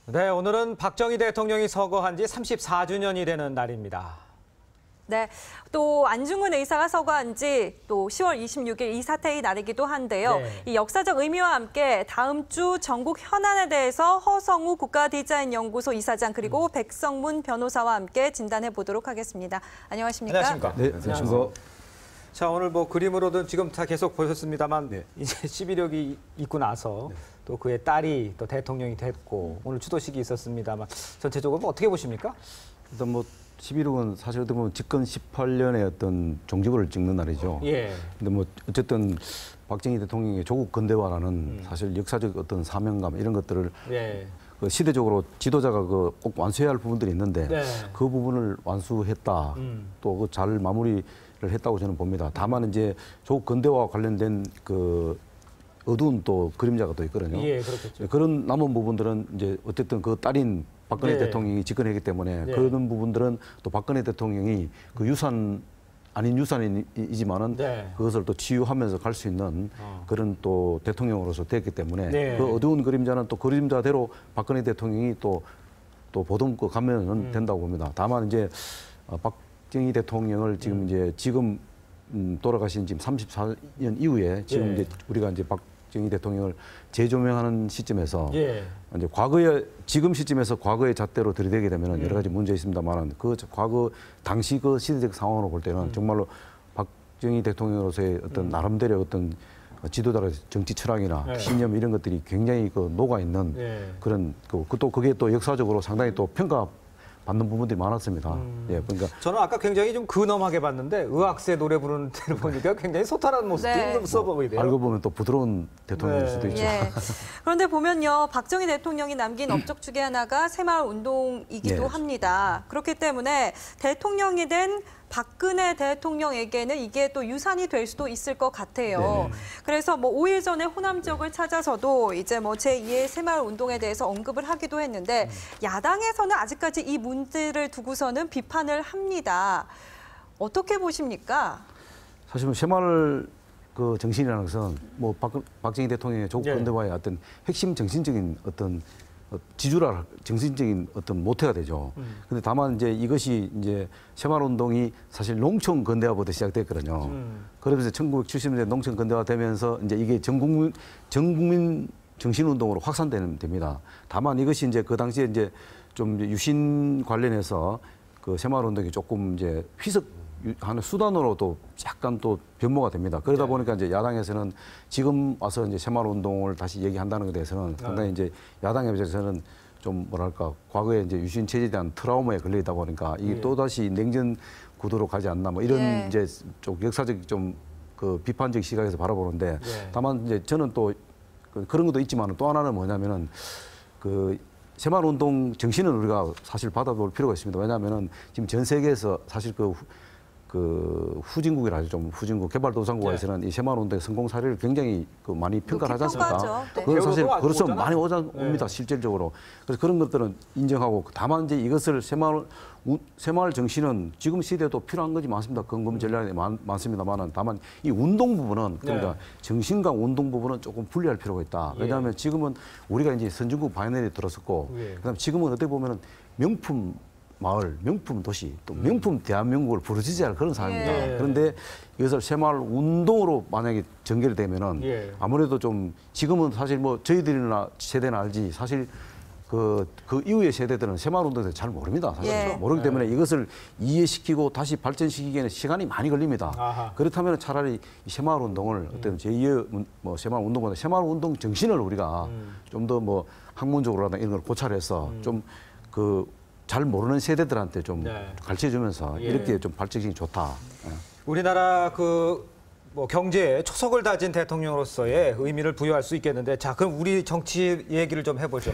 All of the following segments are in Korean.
네, 오늘은 박정희 대통령이 서거한 지 34주년이 되는 날입니다. 네, 또 안중근 의사가 서거한 지 또 10월 26일 이 사태의 날이기도 한데요. 네. 이 역사적 의미와 함께 다음 주 전국 현안에 대해서 허성우 국가디자인연구소 이사장 그리고 백성문 변호사와 함께 진단해 보도록 하겠습니다. 안녕하십니까? 안녕하십니까? 네, 안녕하십니까? 자, 오늘 뭐 그림으로든 지금 다 계속 보셨습니다만 이제 11.6이 있고 나서 또 그의 딸이 또 대통령이 됐고 오늘 추도식이 있었습니다.만 전체적으로 뭐 어떻게 보십니까? 일단 뭐 11.6은 사실 어떻게 보면 집권 18년의 어떤 종지부를 찍는 날이죠. 예. 근데 뭐 어쨌든 박정희 대통령의 조국 근대화라는 사실 역사적 어떤 사명감 이런 것들을 예. 그 시대적으로 지도자가 그 꼭 완수해야 할 부분들이 있는데 네. 그 부분을 완수했다. 또 그 잘 마무리를 했다고 저는 봅니다. 다만 이제 조국 근대화와 관련된 그 어두운 또 그림자가 또 있거든요. 예, 그렇겠죠. 그런 남은 부분들은 이제 어쨌든 그 딸인 박근혜 네. 대통령이 집권했기 때문에 네. 그런 부분들은 또 박근혜 대통령이 그 유산 아닌 유산이지만은 네. 그것을 또 치유하면서 갈 수 있는 그런 또 대통령으로서 됐기 때문에 네. 그 어두운 그림자는 또 그림자대로 박근혜 대통령이 또 보듬고 가면 된다고 봅니다. 다만 이제 박정희 대통령을 지금 돌아가신 지금 34년 이후에 지금 예. 이제 우리가 이제 박정희 대통령을 재조명하는 시점에서 예. 이제 지금 시점에서 과거의 잣대로 들이대게 되면 여러 가지 문제 있습니다만 그 과거 당시 그 시대적 상황으로 볼 때는 정말로 박정희 대통령으로서의 어떤 나름대로 어떤 지도자의 정치 철학이나 네. 신념 이런 것들이 굉장히 그 녹아 있는 네. 그런 또 그게 또 역사적으로 상당히 또 평가받는 부분들이 많았습니다. 예, 그러니까 저는 아까 굉장히 좀 근엄하게 봤는데 의학세 노래 부르는 데를 보니까 굉장히 소탈한 모습도 네. 있어 보이네요. 알고 보면 또 부드러운 대통령일 네. 수도 있죠. 예. 그런데 보면요, 박정희 대통령이 남긴 업적 중에 하나가 새마을 운동이기도 네. 합니다. 그렇기 때문에 대통령이 된 박근혜 대통령에게는 이게 또 유산이 될 수도 있을 것 같아요. 네. 그래서 뭐 5일 전에 호남지역을 찾아서도 이제 뭐 제2의 새마을 운동에 대해서 언급을 하기도 했는데 야당에서는 아직까지 이 문제를 두고서는 비판을 합니다. 어떻게 보십니까? 사실 뭐 새마을 그 정신이라는 것은 뭐 박정희 대통령의 조국 네. 근대화의 어떤 핵심 정신적인 어떤 지주라 정신적인 어떤 모태가 되죠. 근데 다만 이제 이것이 이제 새마을 운동이 사실 농촌 근대화부터 시작됐거든요. 그러면서 1970년대 농촌 근대화 되면서 이제 이게 전 국민 정신 운동으로 확산되는 됩니다. 다만 이것이 이제 그 당시에 이제 좀 유신 관련해서 그 새마을 운동이 조금 이제 하는 수단으로 또 약간 또 변모가 됩니다. 그러다 보니까 이제 야당에서는 지금 와서 이제 새마을 운동을 다시 얘기한다는 것에 대해서는 상당히 이제 야당에 비해서는 좀 뭐랄까 과거에 이제 유신 체제에 대한 트라우마에 걸리다 보니까 이게 또 다시 냉전 구도로 가지 않나 뭐 이런 예. 이제 좀 역사적 좀 그 비판적 시각에서 바라보는데 예. 다만 이제 저는 또 그런 것도 있지만 또 하나는 뭐냐면은 그 새마을 운동 정신은 우리가 사실 받아볼 필요가 있습니다. 왜냐하면은 지금 전 세계에서 사실 그 후진국이라 하죠. 좀 후진국 개발도상국에서는 이 새마을 운동의 성공 사례를 굉장히 많이 평가를 하지 않습니까? 평가하죠. 네. 그건 사실 배우러도 그렇죠. 오잖아요. 많이 옵니다. 실질적으로. 그래서 그런 것들은 인정하고 다만 이제 이것을 새마을 정신은 지금 시대에도 필요한 것이 많습니다. 근검 전략이 많습니다만은 다만 이 운동 부분은 그러니까 정신과 운동 부분은 조금 분리할 필요가 있다. 왜냐하면 지금은 우리가 이제 선진국 바이너리에 들어섰고 그다음 지금은 어떻게 보면은 명품 마을, 명품 도시, 또 명품 대한민국을 부르짖어야 할 그런 상황입니다. 예. 그런데 이것을 새마을 운동으로 만약에 전개를 되면은 아무래도 좀 지금은 사실 뭐 저희들이나 세대는 알지 사실 그 이후의 세대들은 새마을 운동에 대해서 잘 모릅니다. 사실 예. 모르기 때문에 이것을 이해시키고 다시 발전시키기에는 시간이 많이 걸립니다. 아하. 그렇다면 차라리 이 새마을 운동을 어떤 제2의 뭐 새마을 운동보다 새마을 운동 정신을 우리가 좀 더 뭐 학문적으로나 이런 걸 고찰해서 좀 잘 모르는 세대들한테 좀 가르쳐주면서 이렇게 좀 발전이 좋다. 우리나라 뭐 경제에 초석을 다진 대통령으로서의 의미를 부여할 수 있겠는데, 자, 그럼 우리 정치 얘기를 좀 해보죠.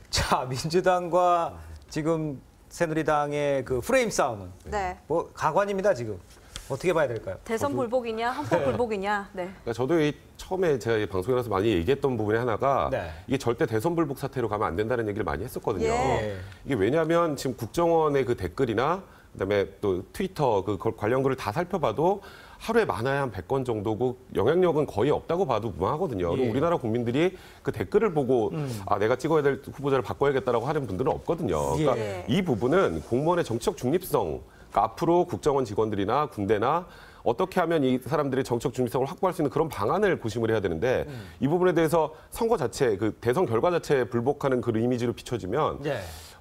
자, 민주당과 지금 새누리당의 그 프레임 싸움은 네. 뭐 가관입니다 지금. 어떻게 봐야 될까요? 대선 불복이냐, 헌법 불복이냐. 네. 그러니까 저도 처음에 제가 이 방송에 나서 많이 얘기했던 부분의 하나가 이게 절대 대선 불복 사태로 가면 안 된다는 얘기를 많이 했었거든요. 예. 이게 왜냐하면 지금 국정원의 그 댓글이나 그다음에 또 트위터 그 관련 글을 다 살펴봐도 하루에 많아야 한 100건 정도고 영향력은 거의 없다고 봐도 무방하거든요. 그리고 우리나라 국민들이 그 댓글을 보고 아 내가 찍어야 될 후보자를 바꿔야겠다라고 하는 분들은 없거든요. 그러니까 이 부분은 공무원의 정치적 중립성, 그러니까 앞으로 국정원 직원들이나 군대나 어떻게 하면 이 사람들이 정치적 중립성을 확보할 수 있는 그런 방안을 고심을 해야 되는데 이 부분에 대해서 선거 자체, 그 대선 결과 자체에 불복하는 그 이미지로 비춰지면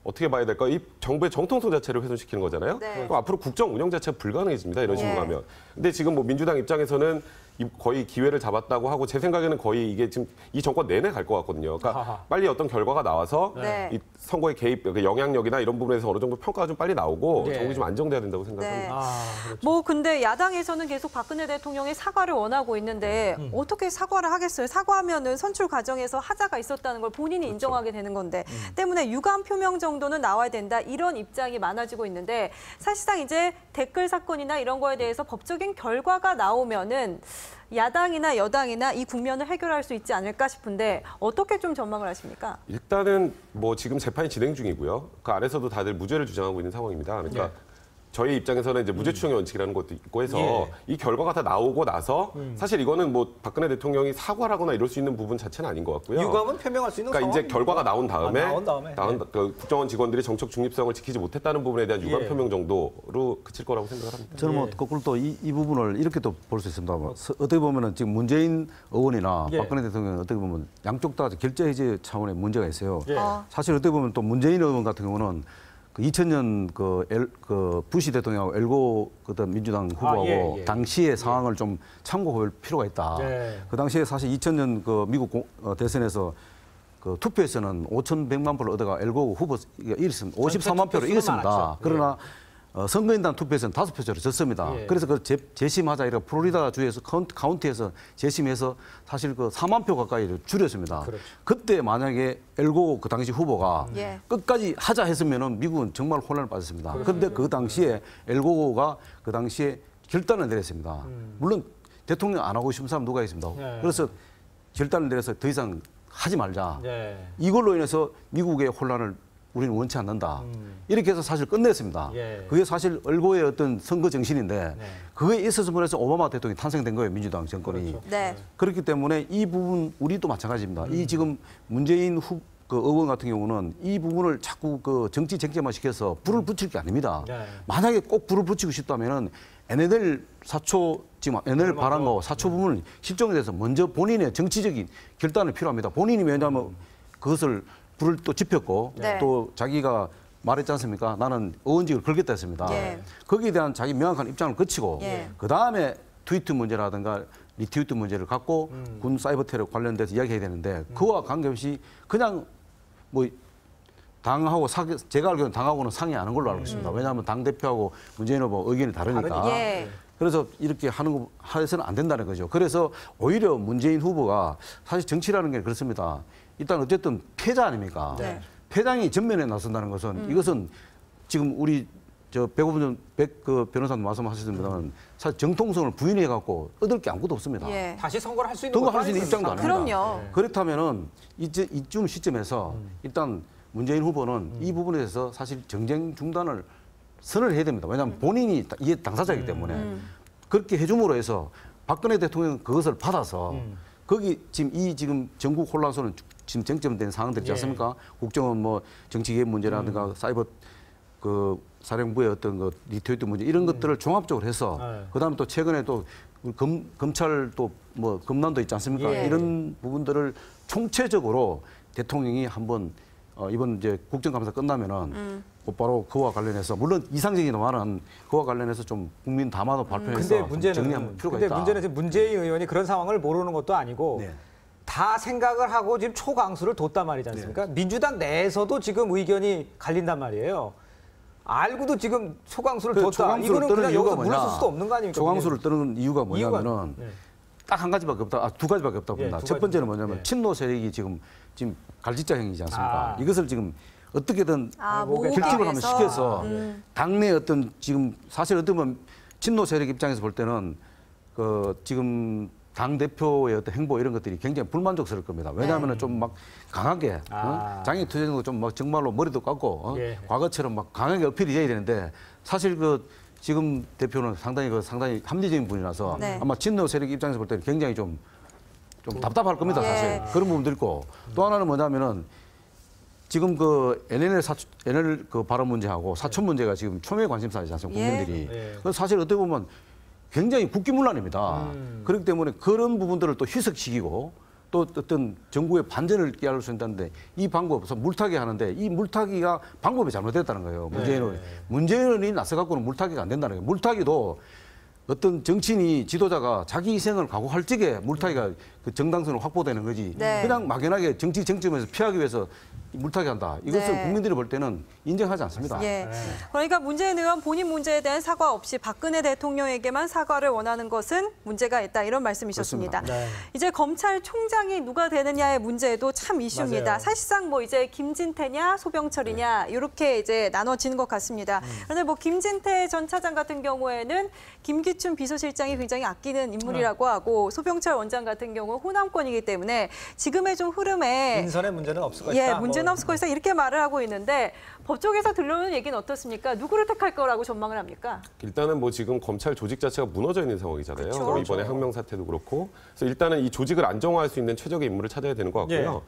어떻게 봐야 될까? 이 정부의 정통성 자체를 훼손시키는 거잖아요. 네. 그럼 앞으로 국정 운영 자체가 불가능해집니다. 이런 식으로 네. 하면. 근데 지금 뭐 민주당 입장에서는 거의 기회를 잡았다고 하고 제 생각에는 거의 이게 지금 이 정권 내내 갈 것 같거든요. 그러니까 하하. 빨리 어떤 결과가 나와서 네. 이 선거의 개입, 그 영향력이나 이런 부분에서 어느 정도 평가가 좀 빨리 나오고 네. 정국이 좀 안정돼야 된다고 생각합니다. 네. 뭐 근데 야당에서는 계속 박근혜 대통령의 사과를 원하고 있는데 어떻게 사과를 하겠어요? 사과하면은 선출 과정에서 하자가 있었다는 걸 본인이 인정하게 되는 건데 때문에 유감 표명 정도는 나와야 된다 이런 입장이 많아지고 있는데 사실상 이제 댓글 사건이나 이런 거에 대해서 법적인 결과가 나오면은 야당이나 여당이나 이 국면을 해결할 수 있지 않을까 싶은데 어떻게 좀 전망을 하십니까? 일단은 뭐 지금 재판이 진행 중이고요. 그 안에서도 다들 무죄를 주장하고 있는 상황입니다. 그러니까 저희 입장에서는 이제 무죄 추정의 원칙이라는 것도 있고 해서 이 결과가 다 나오고 나서 사실 이거는 뭐 박근혜 대통령이 사과하거나 이럴 수 있는 부분 자체는 아닌 것 같고요. 유감은 표명할 수 있는 그러니까 이제 결과가 나온 다음에, 네. 국정원 직원들이 정책 중립성을 지키지 못했다는 부분에 대한 유감 표명 정도로 그칠 거라고 생각합니다. 저는 뭐 거꾸로 또 이 부분을 이렇게 또 볼 수 있습니다. 어떻게 보면은 지금 문재인 의원이나 박근혜 대통령은 어떻게 보면 양쪽 다 결제 해제 차원의 문제가 있어요. 사실 어떻게 보면 또 문재인 의원 같은 경우는 그 2000년 그 부시 대통령하고 엘고 그다음 민주당 후보하고 당시의 상황을 좀 참고할 필요가 있다. 그 당시에 사실 2000년 그 미국 대선에서 그 투표에서는 5,100만 표를 얻어가 엘고 후보 이겼습니다. 54만 표를 이겼습니다. 그러나 선거인단 투표에서는 5표짜리 졌습니다. 그래서 그 재심하자 이렇게 플로리다 주에서 카운티에서 재심해서 사실 그 4만 표 가까이를 줄였습니다. 그때 만약에 엘고 그 당시 후보가 끝까지 하자 했으면은 미국은 정말 혼란을 빠졌습니다. 그런데 그 당시에 엘고가 그 당시에 결단을 내렸습니다. 물론 대통령 안 하고 싶은 사람 누가 있습니다. 그래서 결단을 내려서 더 이상 하지 말자. 이걸로 인해서 미국의 혼란을 우리는 원치 않는다. 이렇게 해서 사실 끝냈습니다. 그게 사실 엘고의 어떤 선거 정신인데 그거에 있어서 해서 오바마 대통령이 탄생된 거예요. 민주당 정권이. 그렇기 때문에 이 부분 우리도 마찬가지입니다. 이 지금 문재인 그 의원 같은 경우는 이 부분을 자꾸 그 정치 쟁점화 시켜서 불을 붙일 게 아닙니다. 만약에 꼭 불을 붙이고 싶다면은 NLL 사초 지금 NLL 발언과 사초 부분을 실정에 대해서 먼저 본인의 정치적인 결단이 필요합니다. 본인이 왜냐하면 그것을 불을 또 지폈고 또 자기가 말했지 않습니까? 나는 의원직을 걸겠다 했습니다. 거기에 대한 자기 명확한 입장을 거치고 그다음에 트위트 문제라든가 리트위트 문제를 갖고 군 사이버 테러 관련돼서 이야기해야 되는데 그와 관계없이 그냥 뭐 당하고 제가 알기로는 당하고는 상의 안 한 걸로 알고 있습니다. 왜냐하면 당대표하고 문재인 후보 의견이 다르니까. 그래서 이렇게 해서는 안 된다는 거죠. 그래서 오히려 문재인 후보가 사실 정치라는 게 그렇습니다. 일단 어쨌든 패자 아닙니까? 패장이 전면에 나선다는 것은 이것은 지금 우리 백오분 그 변호사님 말씀하셨습니다만 사실 정통성을 부인해 갖고 얻을 게 아무것도 없습니다. 다시 선거를 할 수 있는 할 수 있는 입장도 아닙니다. 그럼요. 그렇다면은 이제 이쯤 시점에서 일단 문재인 후보는 이 부분에 대해서 사실 정쟁 중단을 선을 해야 됩니다. 왜냐하면 본인이 이게 당사자이기 때문에 그렇게 해줌으로 해서 박근혜 대통령은 그것을 받아서 거기 지금 전국 혼란소는 지금 쟁점된 사항들 있지 않습니까? 국정원 뭐 정치개혁 문제라든가 사이버 그 사령부의 어떤 그 리트위트 문제 이런 것들을 종합적으로 해서 그다음에 또 최근에 또 검찰 또 뭐 검난도 있지 않습니까? 이런 부분들을 총체적으로 대통령이 한번 이번 이제 국정감사 끝나면은 곧바로 그와 관련해서 물론 이상적이지만은 그와 관련해서 좀 국민 담화도 발표해서 정리할 필요가 있다. 문제는 지금 문재인 의원이 그런 상황을 모르는 것도 아니고 다 생각을 하고 지금 초강수를 뒀단 말이지 않습니까? 민주당 내에서도 지금 의견이 갈린단 말이에요. 알고도 지금 초강수를 뒀다. 이거는 그냥 여기서 물러설 수도 없는 거 아닙니까? 초강수를 뜨는 이유가 뭐냐면은 딱 한 가지밖에 없다. 두 가지밖에 없다고 봅니다. 첫 번째는 뭐냐면 친노 세력이 지금 갈짓자형이지 않습니까? 이것을 지금 어떻게든 결집을 하면 시켜서 당내 어떤 지금 사실 어떻게 보면 친노 세력 입장에서 볼 때는 그 지금 당 대표의 어떤 행보 이런 것들이 굉장히 불만족스러울 겁니다. 왜냐하면 좀 막 강하게 장애 투쟁도 좀 막 정말로 머리도 깎고 과거처럼 막 강하게 어필이 돼야 되는데 사실 그 지금 대표는 상당히 합리적인 분이라서 네. 아마 친노 세력 입장에서 볼 때는 굉장히 좀 답답할 겁니다, 예. 사실. 그런 부분도 있고. 또 하나는 뭐냐면은 지금 그 NL 그 발언 문제하고 사촌 문제가 지금 초미의 관심사이지 않습니까, 예. 국민들이. 예. 그래서 사실 어떻게 보면 굉장히 국기문란입니다. 그렇기 때문에 그런 부분들을 또 희석시키고 또 어떤 정부의 반전을 깨알 수 있다는데 이 방법, 그래서 물타기 하는데 이 물타기가 방법이 잘못됐다는 거예요. 문재인이 나서갖고는 물타기가 안 된다는 거예요. 물타기도 어떤 정치인이 지도자가 자기 희생을 각오할 적에 물타기가 그 정당성을 확보되는 거지. 네. 그냥 막연하게 정치 쟁점에서 피하기 위해서 물타기 한다. 이것은 네. 국민들이 볼 때는 인정하지 않습니다. 예. 그러니까 문재인 의원 본인 문제에 대한 사과 없이 박근혜 대통령에게만 사과를 원하는 것은 문제가 있다 이런 말씀이셨습니다. 네. 이제 검찰총장이 누가 되느냐의 문제도 참 이슈입니다. 맞아요. 사실상 뭐 이제 김진태냐 소병철이냐 이렇게 이제 나눠지는 것 같습니다. 그런데 뭐 김진태 전 차장 같은 경우에는 김기춘 비서실장이 굉장히 아끼는 인물이라고 하고 소병철 원장 같은 경우 호남권이기 때문에 지금의 좀 흐름에 인선의 문제는 없을 것이다. 예, 문제는 없을 것이다 이렇게 말을 하고 있는데 법조계에서 들려오는 얘기는 어떻습니까? 누구를 택할 거라고 전망을 합니까? 일단은 뭐 지금 검찰 조직 자체가 무너져 있는 상황이잖아요. 그쵸. 그럼 이번에 항명 사태도 그렇고. 그래서 일단은 이 조직을 안정화할 수 있는 최적의 인물을 찾아야 되는 것 같고요.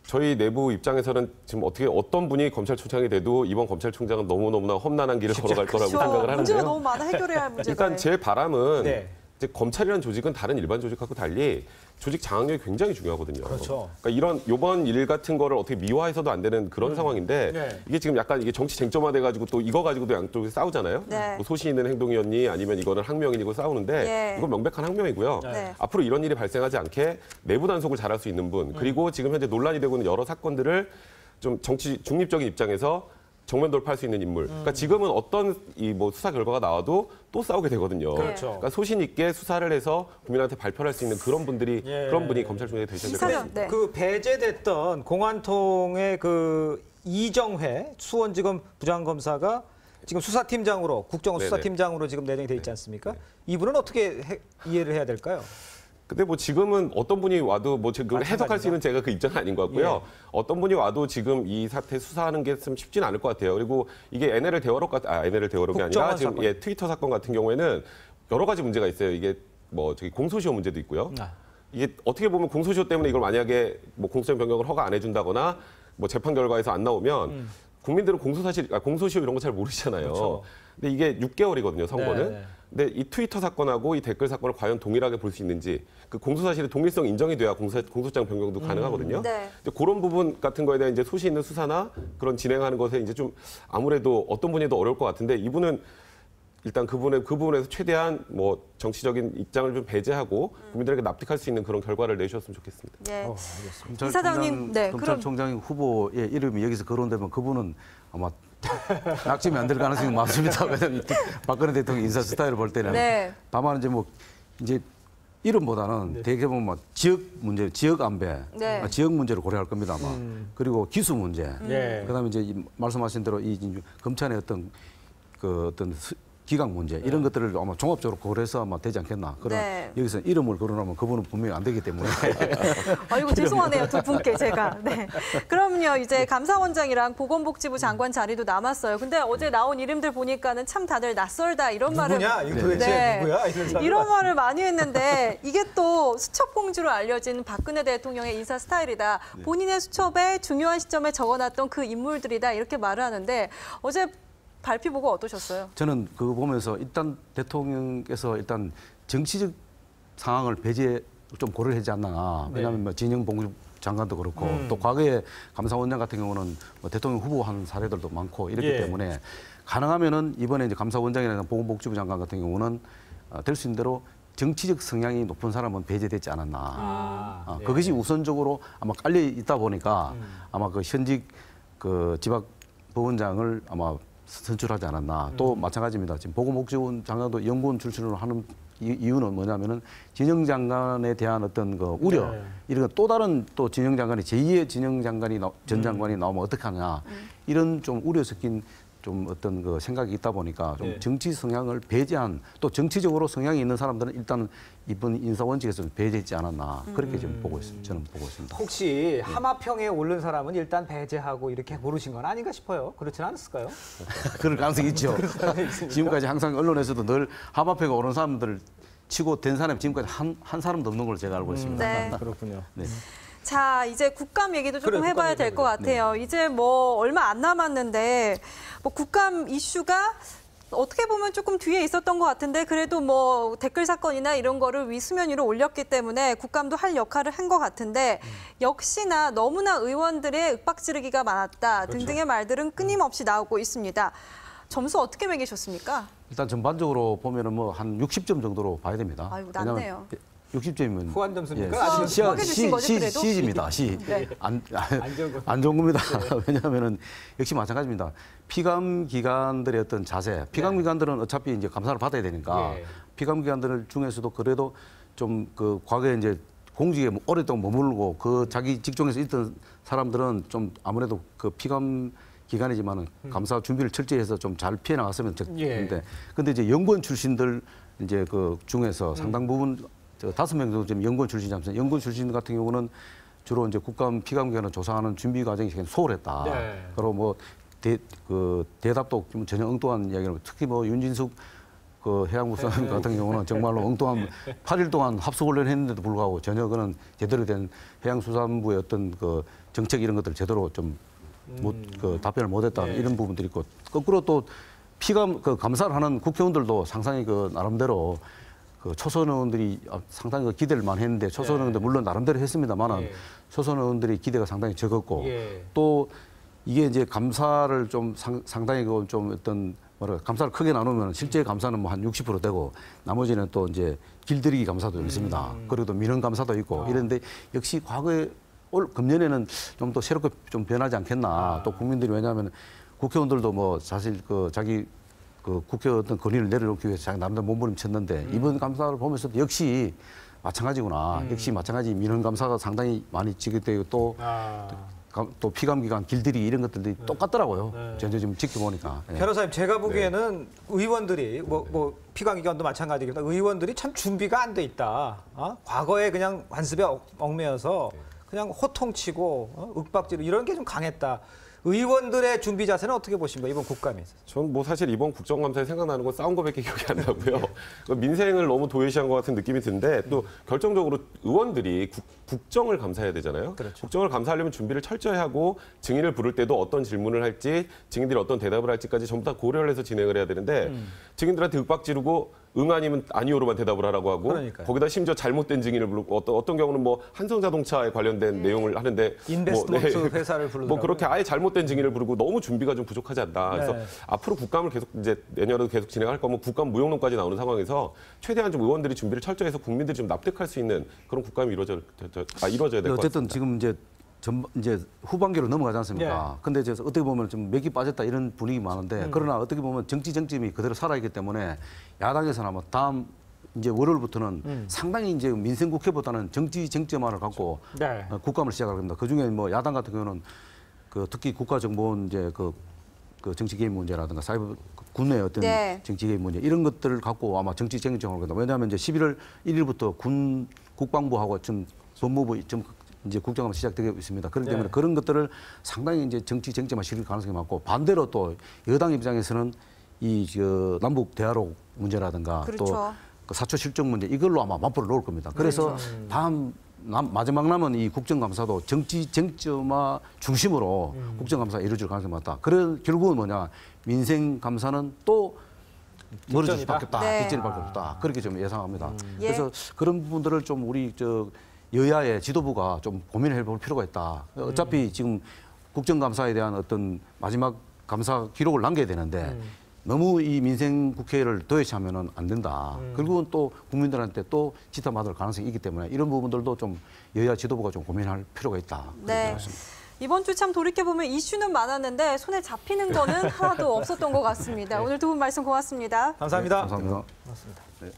저희 내부 입장에서는 지금 어떤 분이 검찰총장이 돼도 이번 검찰총장은 너무너무나 험난한 길을 걸어갈 거라고 생각을 문제가 하는데요. 너무 많아 해결해야 할 문제가. 일단 제 바람은 네. 이제 검찰이라는 조직은 다른 일반 조직하고 달리 조직 장악력이 굉장히 중요하거든요. 그렇죠. 그러니까 이번 일 같은 거를 어떻게 미화해서도 안 되는 그런 상황인데 네. 이게 지금 약간 이게 정치 쟁점화돼 가지고 또 이거 가지고도 양쪽이 싸우잖아요. 네. 뭐 소신 있는 행동이었니 아니면 이거는 항명이고 싸우는데 예. 이건 명백한 항명이고요. 네. 앞으로 이런 일이 발생하지 않게 내부 단속을 잘할 수 있는 분 그리고 지금 현재 논란이 되고 있는 여러 사건들을 좀 정치 중립적인 입장에서 정면 돌파할 수 있는 인물. 그러니까 지금은 어떤 이 뭐 수사 결과가 나와도 또 싸우게 되거든요. 그렇죠. 그러니까 소신 있게 수사를 해서 국민한테 발표할 수 있는 그런 분들이 예. 그런 분이 검찰총장이 되셔야 될 것 이사장, 같습니다. 네. 그 배제됐던 공안통의 그 이정회 수원지검 부장검사가 지금 수사팀장으로 국정수사팀장으로 지금 내정이 돼 있지 않습니까? 이분은 어떻게 이해를 해야 될까요? 근데 뭐 지금은 어떤 분이 와도 뭐 지금 해석할 수 있는 제가 그 입장은 아닌 것 같고요. 어떤 분이 와도 지금 이 사태 수사하는 게 좀 쉽지는 않을 것 같아요. 그리고 이게 NLL 대화록이 아니라 지금 사건. 트위터 사건 같은 경우에는 여러 가지 문제가 있어요. 이게 뭐 저기 공소시효 문제도 있고요. 이게 어떻게 보면 공소시효 때문에 이걸 만약에 뭐 공소장 변경을 허가 안 해준다거나 뭐 재판 결과에서 안 나오면 국민들은 공소시효 이런 거 잘 모르시잖아요. 그렇죠. 근데 이게 6개월이거든요, 선고는. 네. 근데 이 트위터 사건하고 이 댓글 사건을 과연 동일하게 볼 수 있는지 그 공소사실의 동일성 인정이 돼야 공소장 변경도 가능하거든요. 네. 근데 그런 부분 같은 거에 대한 이제 소신 있는 수사나 그런 진행하는 것에 이제 좀 아무래도 어떤 분이 더 어려울 것 같은데 이분은 일단 그 부분에서 최대한 뭐 정치적인 입장을 좀 배제하고 국민들에게 납득할 수 있는 그런 결과를 내주셨으면 좋겠습니다. 예. 검찰총장, 이사장님, 네, 검찰총장 후보의 이름이 여기서 거론되면 그분은 아마 낙점이 안 될 가능성이 많습니다. 왜냐하면 박근혜 대통령 인사 스타일을 볼 때는. 네. 다만 이제 이름보다는 대개 보면 막 지역 문제, 지역 안배, 네. 지역 문제를 고려할 겁니다. 아마. 그리고 기수 문제. 예. 그다음에 이제 말씀하신 대로 이 검찰의 어떤 기강 문제 이런 것들을 아마 종합적으로 고려해서 아마 되지 않겠나. 그럼 네. 여기서 이름을 거론하면 그분은 분명히 안 되기 때문에. 아이고 죄송하네요 두 분께 제가. 네. 그럼요 이제 감사원장이랑 보건복지부 장관 자리도 남았어요. 근데 어제 나온 이름들 보니까는 참 다들 낯설다 이런 말을. 누구냐? 이거 도대체 누구야? 이런 사람은. 이런 말을 많이 했는데 이게 또 수첩공주로 알려진 박근혜 대통령의 인사 스타일이다. 본인의 수첩에 중요한 시점에 적어놨던 그 인물들이다 이렇게 말을 하는데 어제 발표 보고 어떠셨어요? 저는 그거 보면서 일단 대통령께서 일단 정치적 상황을 좀 고려하지 않나. 왜냐하면 뭐 진영봉 장관도 그렇고 또 과거에 감사원장 같은 경우는 뭐 대통령 후보한 사례들도 많고 이렇기 때문에 가능하면은 이번에 이제 감사원장이나 보건복지부 장관 같은 경우는 될 수 있는 대로 정치적 성향이 높은 사람은 배제되지 않았나. 그것이 우선적으로 아마 깔려 있다 보니까 아마 그 현직 그 지방법원장을 아마 선출하지 않았나. 또 마찬가지입니다. 지금 보건복지부 장관도 연구원 출신으로 하는 이유는 뭐냐면은 진영 장관에 대한 어떤 그 우려, 이런 또 다른 또 진영 장관이 제2의 진영 장관이 전 장관이 나오면 어떡하냐, 이런 좀 우려 섞인 좀 어떤 그 생각이 있다 보니까 좀 네. 정치 성향을 배제한 또 정치적으로 성향이 있는 사람들은 일단 이번 인사 원칙에서 배제했지 않았나 그렇게 좀 보고 있습니다. 저는 보고 있습니다. 혹시 하마평에 오른 사람은 일단 배제하고 이렇게 고르신 건 아닌가 싶어요. 그렇진 않았을까요? 그럴 가능성이 있죠. 지금까지 항상 언론에서도 늘 하마평에 오른 사람들을 치고 된 사람이 지금까지 한 사람도 없는 걸로 제가 알고 있습니다. 네. 그렇군요. 네. 자, 이제 국감 얘기도 조금 그래, 해봐야 국감 될 것 같아요. 이제 뭐 얼마 안 남았는데 뭐 국감 이슈가 어떻게 보면 조금 뒤에 있었던 것 같은데 그래도 뭐 댓글 사건이나 이런 거를 수면 위로 올렸기 때문에 국감도 할 역할을 한 것 같은데 역시나 너무나 의원들의 윽박지르기가 많았다 등등의 말들은 끊임없이 나오고 있습니다. 점수 어떻게 매기셨습니까? 일단 전반적으로 보면은 뭐 한 60점 정도로 봐야 됩니다. 아이고, 낮네요. 60점이면 후한 점수입니까? 아니면 후하게 주신 거죠, 그래도? 시입니다. 시. 네. 안 좋은 겁니다. 왜냐하면은 역시 마찬가지입니다. 피감 기관들의 어떤 자세, 피감 기관들은 어차피 이제 감사를 받아야 되니까 예. 피감 기관들 중에서도 그래도 좀 그 과거에 이제 공직에 오랫동안 머물고 그 자기 직종에서 있던 사람들은 좀 아무래도 그 피감 기관이지만은 감사 준비를 철저히 해서 좀 잘 피해 나갔으면 좋겠는데 근데 이제 연구원 출신들 이제 그 중에서 상당 부분 5명 정도 지금 연구원 출신이잖아요. 연구원 출신 같은 경우는 주로 이제 국감 피감 기관을 조사하는 준비 과정이 굉장히 소홀했다. 네. 그리고 뭐 대답도 좀 전혀 엉뚱한 이야기를 특히 뭐 윤진숙 그 해양부 수사관 같은 경우는 정말로 엉뚱한 8일 동안 합숙훈련을 했는데도 불구하고 전혀 그는 제대로 된 해양수산부의 어떤 그 정책 이런 것들 제대로 좀 그 답변을 못했다 이런 부분들이 있고 거꾸로 또 피감 그 감사를 하는 국회의원들도 상당히 그 나름대로 그 초선 의원들이 상당히 그 기대를 많이 했는데 초선 의원들 물론 나름대로 했습니다만은 초선 의원들이 기대가 상당히 적었고 또 이게 이제 감사를 좀 상당히 그 좀 어떤 뭐랄까 감사를 크게 나누면 실제 감사는 뭐 한 60% 되고 나머지는 또 이제 길들이기 감사도 있습니다. 그리고 또 민원 감사도 있고 이런데 역시 과거에 올 금년에는 좀 더 새롭게 좀 변하지 않겠나. 또 국민들이 왜냐하면 국회의원들도 뭐 사실 그 자기 그 국회 어떤 권위를 내려놓기 위해서 자기 나름대로 몸부림쳤는데 이번 감사를 보면서도 역시 마찬가지구나. 역시 마찬가지 민원 감사가 상당히 많이 지급되고 또 피감기관 길들이기 이런 것들이 똑같더라고요. 전혀 지금 지켜보니까. 예. 변호사님, 제가 보기에는 의원들이 뭐 피감기관도 마찬가지겠지만 의원들이 참 준비가 안 돼 있다. 과거에 그냥 관습에 얽매여서 그냥 호통치고 윽박지르 이런 게 좀 강했다. 의원들의 준비 자세는 어떻게 보십니까? 이번 국감에서. 저는 뭐 사실 이번 국정감사에 생각나는 건 싸운 거밖에 기억이 안 나고요. 민생을 너무 도외시한 것 같은 느낌이 드는데 또 결정적으로 의원들이 국정을 감사해야 되잖아요. 그렇죠. 국정을 감사하려면 준비를 철저히 하고 증인을 부를 때도 어떤 질문을 할지 증인들이 어떤 대답을 할지까지 전부 다 고려를 해서 진행을 해야 되는데 증인들한테 윽박 지르고 응 아니면 아니오로만 대답을 하라고 하고 그러니까요. 거기다 심지어 잘못된 증인을 부르고 어떤 경우는 뭐 한성자동차에 관련된 내용을 하는데 인베스트먼트 회사를 부르더라고요. 뭐 그렇게 아예 잘못된 증인을 부르고 너무 준비가 좀 부족하지 않나. 그래서 앞으로 국감을 계속 이제 내년에도 계속 진행할 거면 국감 무용론까지 나오는 상황에서 최대한 좀 의원들이 준비를 철저히 해서 국민들이 좀 납득할 수 있는 그런 국감이 이루어져야 될 것 같습니다. 어쨌든 지금 이제 후반기로 넘어가지 않습니까? 근데 이제 어떻게 보면 좀 맥이 빠졌다 이런 분위기 많은데 그러나 어떻게 보면 정치 쟁점이 그대로 살아있기 때문에 야당에서는 아마 다음 이제 월요일부터는 상당히 이제 민생 국회보다는 정치 쟁점만을 갖고 국감을 시작할 겁니다. 그 중에 뭐 야당 같은 경우는 그 특히 국가정보원 이제 그 정치 개입 문제라든가 사이버 군의 어떤 정치 개입 문제 이런 것들을 갖고 아마 정치 쟁점을 할 겁니다. 왜냐하면 이제 11월 1일부터 국방부하고 좀 법무부 좀 이제 국정감사 시작되고 있습니다. 그렇기 때문에 그런 것들을 상당히 이제 정치 쟁점화 시킬 가능성이 많고 반대로 또 여당 입장에서는 이 남북 대화록 문제라든가 또 그 사초 실종 문제 이걸로 아마 맞불을 놓을 겁니다. 그래서 다음 마지막 남은 이 국정감사도 정치 쟁점화 중심으로 국정감사가 이루어질 가능성이 많다. 그런 결국은 뭐냐 민생 감사는 또 멀어질 수밖에 없다. 뒷전이 밖에 없다. 그렇게 좀 예상합니다. 그래서 그런 부분들을 좀 우리 여야의 지도부가 좀 고민을 해볼 필요가 있다. 어차피 지금 국정감사에 대한 어떤 마지막 감사 기록을 남겨야 되는데 너무 이 민생 국회를 도외시하면은 안 된다. 결국은 또 국민들한테 또 지탄받을 가능성이 있기 때문에 이런 부분들도 좀 여야 지도부가 좀 고민할 필요가 있다. 네. 이번 주 참 돌이켜보면 이슈는 많았는데 손에 잡히는 거는 하나도 없었던 것 같습니다. 오늘 두 분 말씀 고맙습니다. 감사합니다. 감사합니다. 고맙습니다. 네.